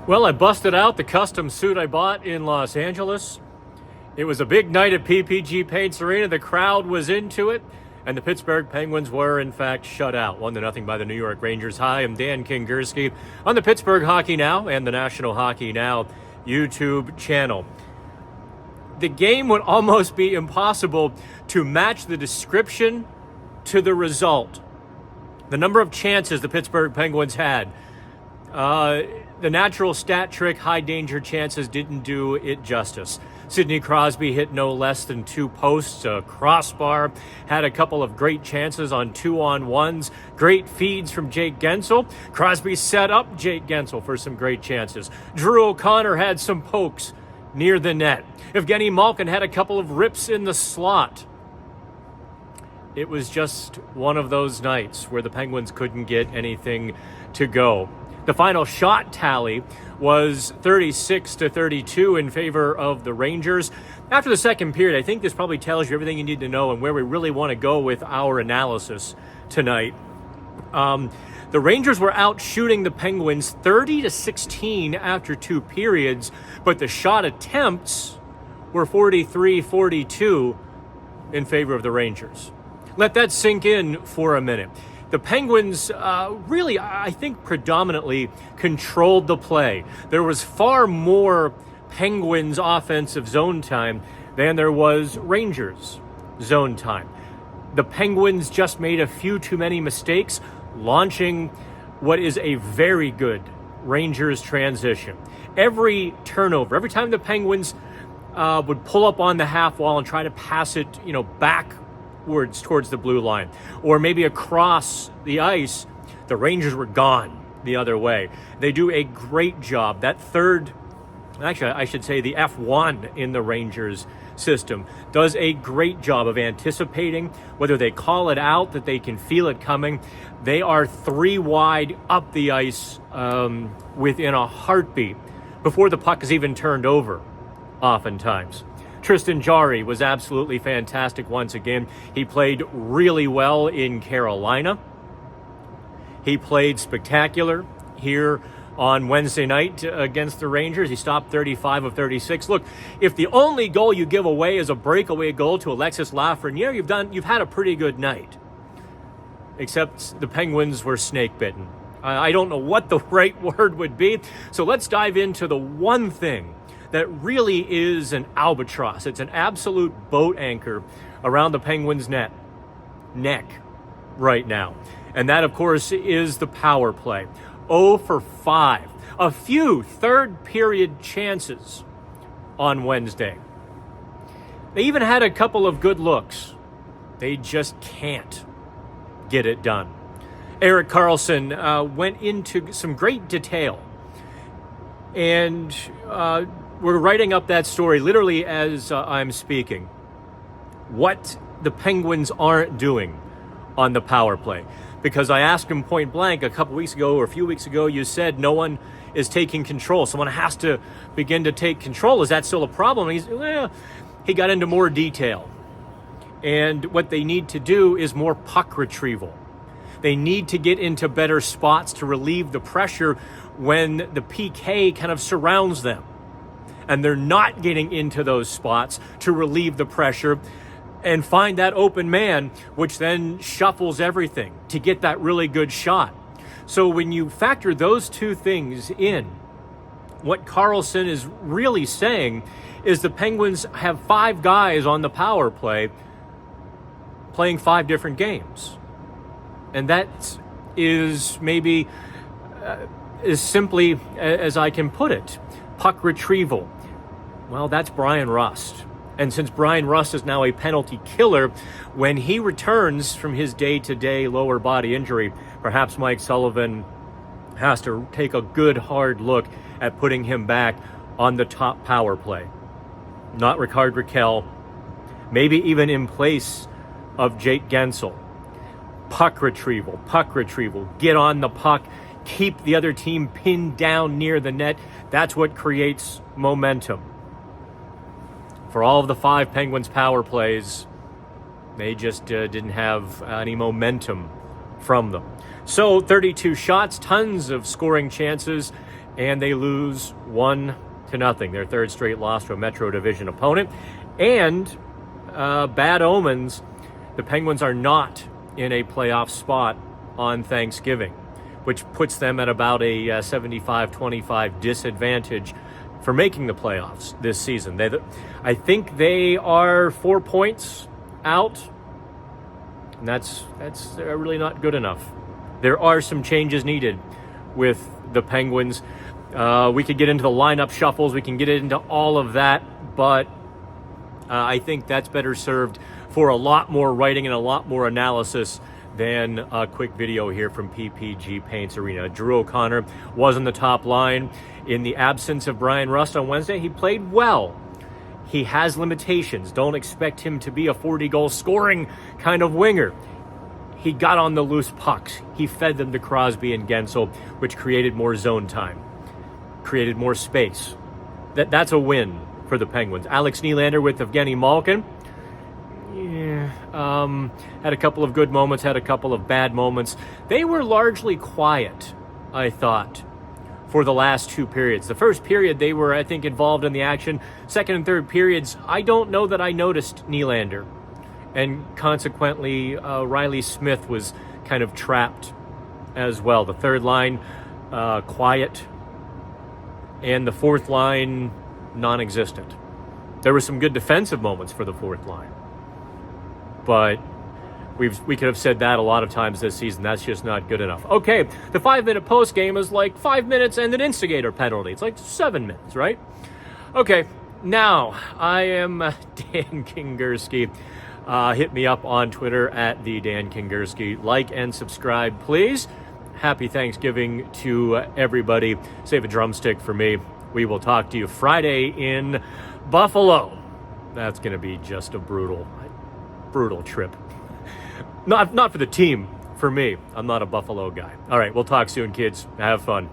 Well, I busted out the custom suit I bought in Los Angeles. It was a big night at PPG Paints Arena. The crowd was into it, and the Pittsburgh Penguins were, in fact, shut out 1-0 by the New York Rangers. Hi, I'm Dan Kingerski on the Pittsburgh Hockey Now and the National Hockey Now YouTube channel. The game would almost be impossible to match the description to the result. The number of chances the Pittsburgh Penguins had. The natural stat trick, high danger chances, didn't do it justice. Sidney Crosby hit no less than 2 posts, a crossbar, had a couple of great chances on 2-on-1s, great feeds from Jake Guentzel. Crosby set up Jake Guentzel for some great chances. Drew O'Connor had some pokes near the net. Evgeny Malkin had a couple of rips in the slot. It was just one of those nights where the Penguins couldn't get anything to go. The final shot tally was 36-32 in favor of the Rangers. After the second period, I think this probably tells you everything you need to know and where we really want to go with our analysis tonight. The Rangers were out shooting the Penguins 30-16 after 2 periods, but the shot attempts were 43-42 in favor of the Rangers. Let that sink in for a minute. The Penguins really, I think, predominantly controlled the play. There was far more Penguins offensive zone time than there was Rangers zone time. The Penguins just made a few too many mistakes launching what is a very good Rangers transition. Every turnover, every time the Penguins would pull up on the half wall and try to pass it, backwards towards the blue line, or maybe across the ice, the Rangers were gone the other way. They do a great job. That third, actually, I should say the F1 in the Rangers system does a great job of anticipating whether they call it out, that they can feel it coming. They are 3 wide up the ice within a heartbeat before the puck is even turned over, oftentimes. Tristan Jarry was absolutely fantastic once again. He played really well in Carolina. He played spectacular here on Wednesday night against the Rangers. He stopped 35 of 36. Look, if the only goal you give away is a breakaway goal to Alexis Lafreniere, you've had a pretty good night. Except the Penguins were snake bitten. I don't know what the right word would be. So let's dive into the one thing that really is an albatross. It's an absolute boat anchor around the Penguins' neck right now. And that, of course, is the power play. 0 for 5. A few third period chances on Wednesday. They even had a couple of good looks. They just can't get it done. Erik Karlsson went into some great detail. And we're writing up that story literally as I'm speaking. What the Penguins aren't doing on the power play. Because I asked him point blank a couple weeks ago or a few weeks ago, you said no one is taking control. Someone has to begin to take control. Is that still a problem? And he got into more detail. And what they need to do is more puck retrieval. They need to get into better spots to relieve the pressure when the PK kind of surrounds them. And they're not getting into those spots to relieve the pressure and find that open man, which then shuffles everything to get that really good shot. So when you factor those two things in, what Karlsson is really saying is the Penguins have 5 guys on the power play playing 5 different games. And that is maybe as simply as I can put it. Puck retrieval. Well, that's Brian Rust. And since Brian Rust is now a penalty killer, when he returns from his day-to-day lower body injury, perhaps Mike Sullivan has to take a good hard look at putting him back on the top power play. Not Rickard Rakell, maybe even in place of Jake Guentzel. Puck retrieval, get on the puck, keep the other team pinned down near the net. That's what creates momentum. For all of the 5 Penguins power plays, they just didn't have any momentum from them. So 32 shots, tons of scoring chances, and they lose 1-0, their third straight loss to a Metro Division opponent. And bad omens, the Penguins are not in a playoff spot on Thanksgiving, which puts them at about a 75-25 disadvantage for making the playoffs this season. I think they are 4 points out, and that's really not good enough. There are some changes needed with the Penguins. We could get into the lineup shuffles. We can get into all of that, but I think that's better served for a lot more writing and a lot more analysis than a quick video here from PPG Paints Arena. Drew O'Connor was on the top line. In the absence of Brian Rust on Wednesday, he played well. He has limitations. Don't expect him to be a 40-goal scoring kind of winger. He got on the loose pucks. He fed them to Crosby and Gensel, which created more zone time, created more space. That's a win for the Penguins. Alex Nylander with Evgeny Malkin. Had a couple of good moments, had a couple of bad moments. They were largely quiet, I thought, for the last two periods. The first period, they were, I think, involved in the action. Second and third periods, I don't know that I noticed Nylander. And consequently, Riley Smith was kind of trapped as well. The third line, quiet. And the fourth line, non-existent. There were some good defensive moments for the fourth line. But we could have said that a lot of times this season. That's just not good enough. Okay, the 5-minute post game is like 5 minutes and an instigator penalty. It's like 7 minutes, right? Okay, now I am Dan Kingerski. Hit me up on Twitter at the Dan Kingerski. Like and subscribe, please. Happy Thanksgiving to everybody. Save a drumstick for me. We will talk to you Friday in Buffalo. That's going to be just a brutal trip. Not for the team, for me. I'm not a Buffalo guy. All right, we'll talk soon, kids. Have fun.